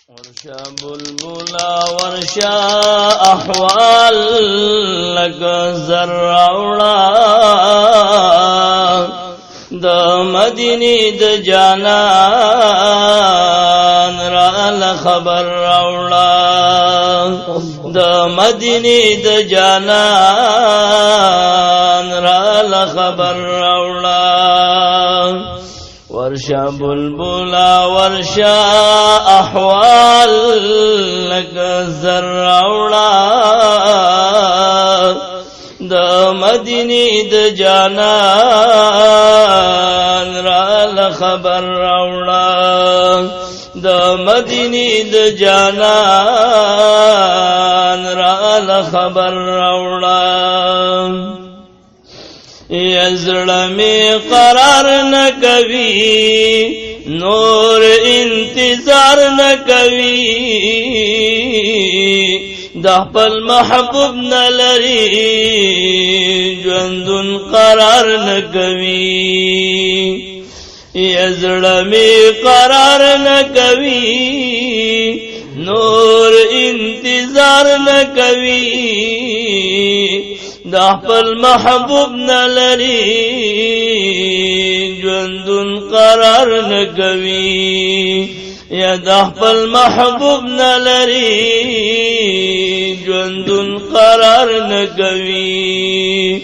ورشا بلبلا ورشا احوال لگا زرعوڑا دا مدینی دا جانان رال خبر روڑا دا مدینی دا جانان رال خبر روڑا ورشا بلبلا ورشا احوال لگا زرعوڑا دا مدینی دا جانان رال خبر روڑا دا مدینی دا جانان رال خبر روڑا یزڑ میں قرار نہ کوي نور انتظار نہ کوي د خپل محبوب نه لري ژوندون قرار نہ کوي یزڑ میں قرار نہ کوي نور انتظار نہ کوي د خپل محبوب نه لري ژوندون قرار نه کوي یا د خپل محبوب نه لري ژوندون قرار نه کوي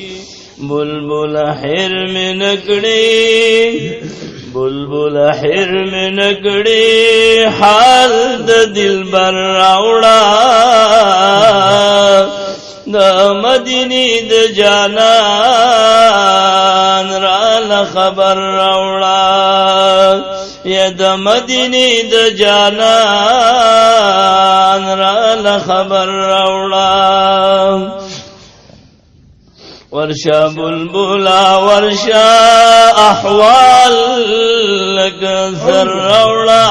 بلبل حرم نکړي بلبل حرم نکړي حال د دلبر راوړا دا مدینی دا جانان رال خبر روڑا یا دا مدینی دا جانان رال خبر روڑا ورشا بلبلا ورشا احوال لگا زر روڑا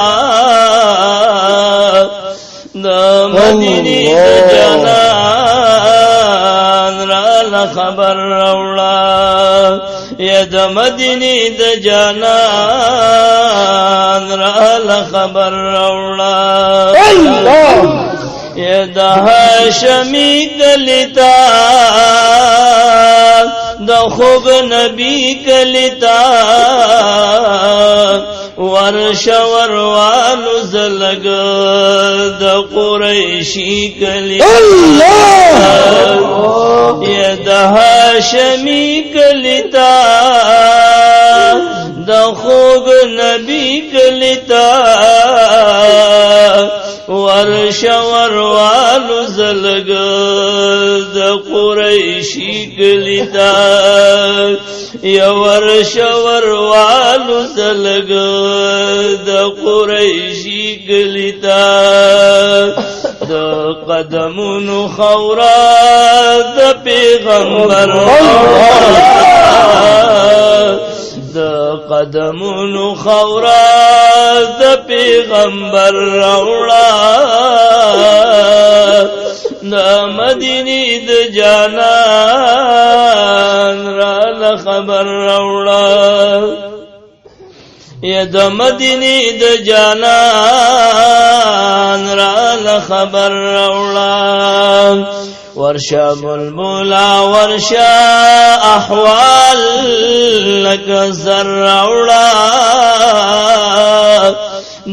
دا مدینی دا جانان خبر روڑا یا د مدینی د جانان رال خبر روڑا یا د هاشمی کلتا د خوب نبی کلتا ورش وروالو زلگ د قریشی کلتا یا د هاشمی کلتا د خوب نبی کلتا ورش وروالو زلگ د قریشی کلتا یا ورش وروالو زلگ د قریشی کلتا د قدمونو خورا د پیغمبر د قدمونو خورا د پیغمبر روڑا د مدینی د جانان رال خبر روڑا یا د مدینی د جانان رال خبر روڑا ورشا بلبلا ورشا احوال لگا زر روڑا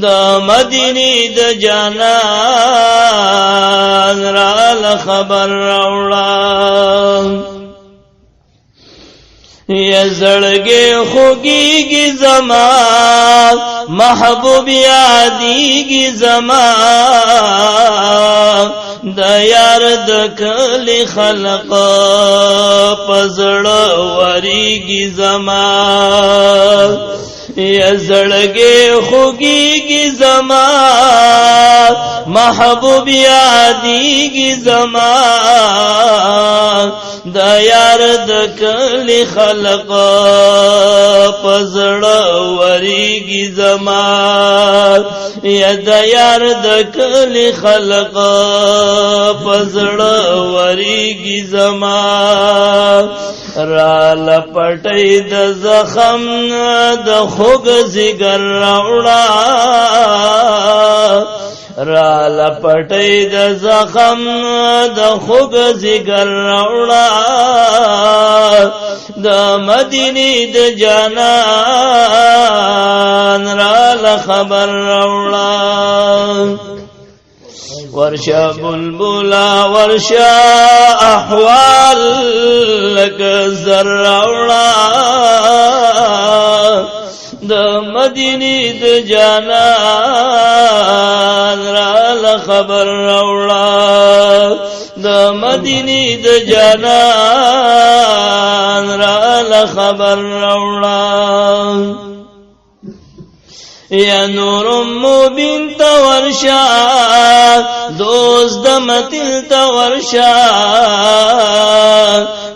دا مدینی د جانان رال خبر روڑا یا زړګي خوږيږي زما محبوب یادېږي زما د یار د کلی خلق پزړه وریږي زما یا زړګي خوږيږي زما محبوب یادېږي زما د یار د کلی خلق پزړه وریږي زما یا د یار د کلی خلق پزړه وریږي زما را لپټي د زخم د خوګ زګر راوړا را لپټی د زخم د خوږ ذکر راوړه د مدینې د جانان را لخبر راوړه ورشا بلبلا ورشا احوال لک زر راوړه د مدینې د جانان را لخبر راوړه د مدینې د جانان را لخبر راوړه یا نور مبین تورشا دوست د متل تورشا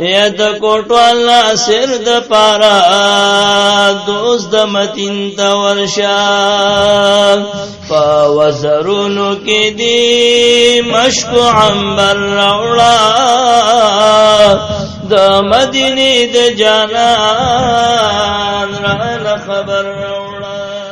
یا د کوټوال ناصر د پارا دوست د متین تورشا فوزرونو کې دی مشک عنبر راوړه د مدینې د جانان را خبر راوړه